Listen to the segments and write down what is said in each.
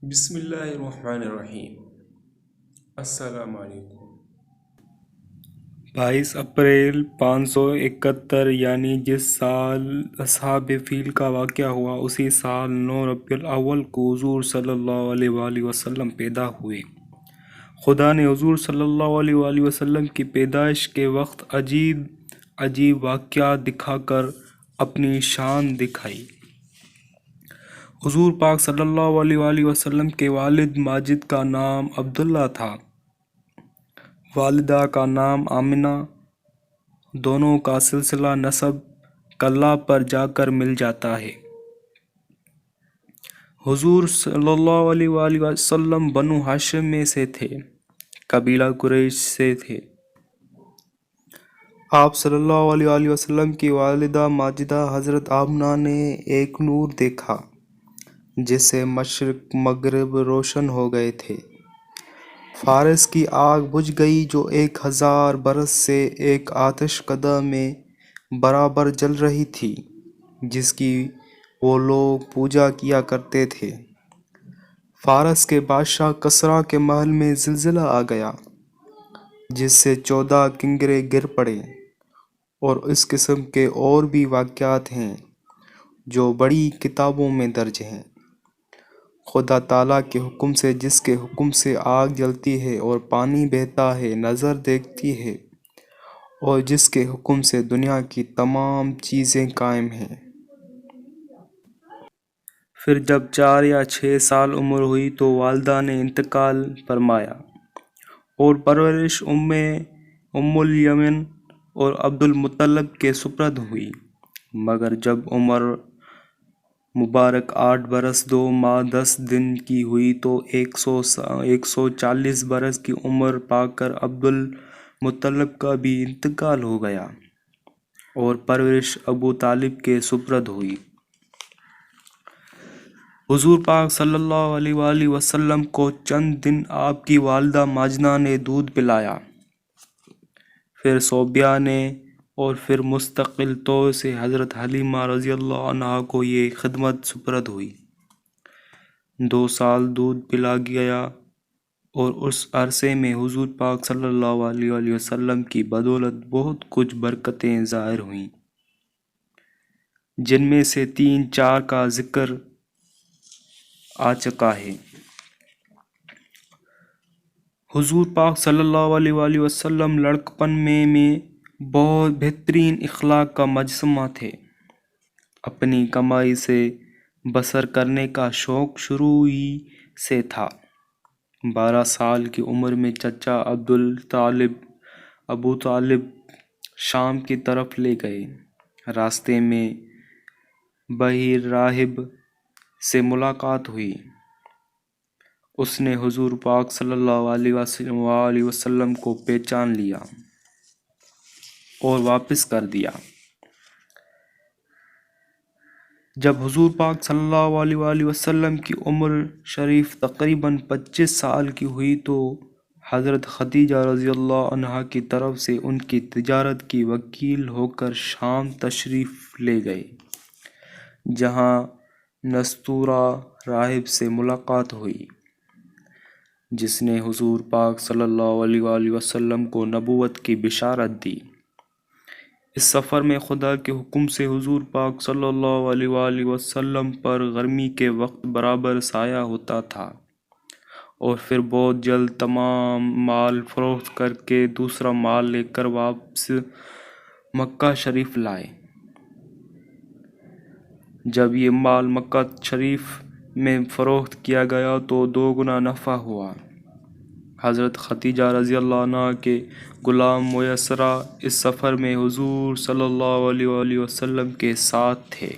بسم اللہ الرحمن الرحیم۔ السلام علیکم۔ 22 اپریل 571 یعنی جس سال اصحاب فیل کا واقعہ ہوا اسی سال 9 ربیع الاول کو حضور صلی اللہ علیہ وآلہ وسلم پیدا ہوئے۔ خدا نے حضور صلی اللہ علیہ وآلہ وسلم کی پیدائش کے وقت عجیب عجیب واقعات دکھا کر اپنی شان دکھائی۔ حضور پاک صلی اللہ علیہ وآلہ وسلم کے والد ماجد کا نام عبداللہ تھا، والدہ کا نام آمنہ۔ دونوں کا سلسلہ نسب کلہ پر جا کر مل جاتا ہے۔ حضور صلی اللہ علیہ وآلہ وسلم بنو ہاشم میں سے تھے، قبیلہ قریش سے تھے۔ آپ صلی اللہ علیہ وآلہ وسلم کی والدہ ماجدہ حضرت آمنہ نے ایک نور دیکھا جس سے مشرق مغرب روشن ہو گئے تھے۔ فارس کی آگ بجھ گئی جو 1000 برس سے ایک آتش کدہ میں برابر جل رہی تھی، جس کی وہ لوگ پوجا کیا کرتے تھے۔ فارس کے بادشاہ کسریٰ کے محل میں زلزلہ آ گیا جس سے 14 کنگرے گر پڑے، اور اس قسم کے اور بھی واقعات ہیں جو بڑی کتابوں میں درج ہیں۔ خدا تعالیٰ کے حکم سے جس کے حکم سے آگ جلتی ہے اور پانی بہتا ہے، نظر دیکھتی ہے، اور جس کے حکم سے دنیا کی تمام چیزیں قائم ہیں۔ پھر جب 4 یا 6 سال عمر ہوئی تو والدہ نے انتقال فرمایا اور پرورش ام الیمن اور عبد المطلب کے سپرد ہوئی، مگر جب عمر مبارک 8 برس 2 ماہ 10 دن کی ہوئی تو 140 برس کی عمر پا کر عبد المطلب کا بھی انتقال ہو گیا اور پرورش ابو طالب کے سپرد ہوئی۔ حضور پاک صلی اللہ علیہ وآلہ وسلم کو چند دن آپ کی والدہ ماجدہ نے دودھ پلایا، پھر صوبیہ نے، اور پھر مستقل طور سے حضرت حلیمہ رضی اللہ عنہا کو یہ خدمت سپرد ہوئی۔ 2 سال دودھ پلا گیا اور اس عرصے میں حضور پاک صلی اللہ علیہ وآلہ وسلم کی بدولت بہت کچھ برکتیں ظاہر ہوئیں، جن میں سے 3-4 کا ذکر آ چکا ہے۔ حضور پاک صلی اللہ علیہ وآلہ وسلم لڑکپن میں بہت بہترین اخلاق کا مجسمہ تھے۔ اپنی کمائی سے بسر کرنے کا شوق شروع ہی سے تھا۔ 12 سال کی عمر میں چچا ابو طالب شام کی طرف لے گئے۔ راستے میں بحیر راہب سے ملاقات ہوئی۔ اس نے حضور پاک صلی اللہ علیہ وسلم کو پہچان لیا اور واپس کر دیا۔ جب حضور پاک صلی اللہ علیہ وآلہ وسلم کی عمر شریف تقریباً 25 سال کی ہوئی تو حضرت خدیجہ رضی اللہ عنہا کی طرف سے ان کی تجارت کی وکیل ہو کر شام تشریف لے گئے، جہاں نستورہ راہب سے ملاقات ہوئی، جس نے حضور پاک صلی اللہ علیہ وآلہ وسلم کو نبوت کی بشارت دی۔ اس سفر میں خدا کے حکم سے حضور پاک صلی اللہ علیہ وآلہ وسلم پر گرمی کے وقت برابر سایہ ہوتا تھا، اور پھر بہت جلد تمام مال فروخت کر کے دوسرا مال لے کر واپس مکہ شریف لائے۔ جب یہ مال مکہ شریف میں فروخت کیا گیا تو 2 گنا نفع ہوا۔ حضرت خدیجہ رضی اللہ عنہا کے غلام میسرہ اس سفر میں حضور صلی اللہ علیہ وآلہ وسلم کے ساتھ تھے۔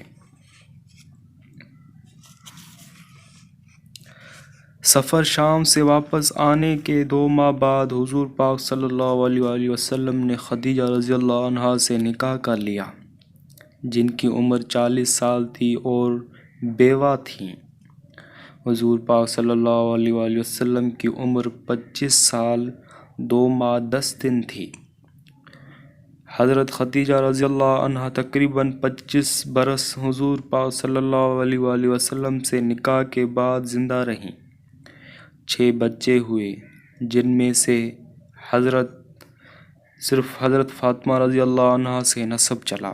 سفر شام سے واپس آنے کے 2 ماہ بعد حضور پاک صلی اللہ علیہ وآلہ وسلم نے خدیجہ رضی اللہ عنہا سے نکاح کر لیا، جن کی عمر 40 سال تھی اور بیوہ تھیں۔ حضور پاک صلی اللہ علیہ وآلہ وسلم کی عمر 25 سال 2 ماہ 10 دن تھی۔ حضرت خدیجہ رضی اللہ عنہا تقریباً 25 برس حضور پاک صلی اللہ علیہ وآلہ وسلم سے نکاح کے بعد زندہ رہیں۔ 6 بچے ہوئے، جن میں سے صرف حضرت فاطمہ رضی اللہ عنہا سے نسب چلا۔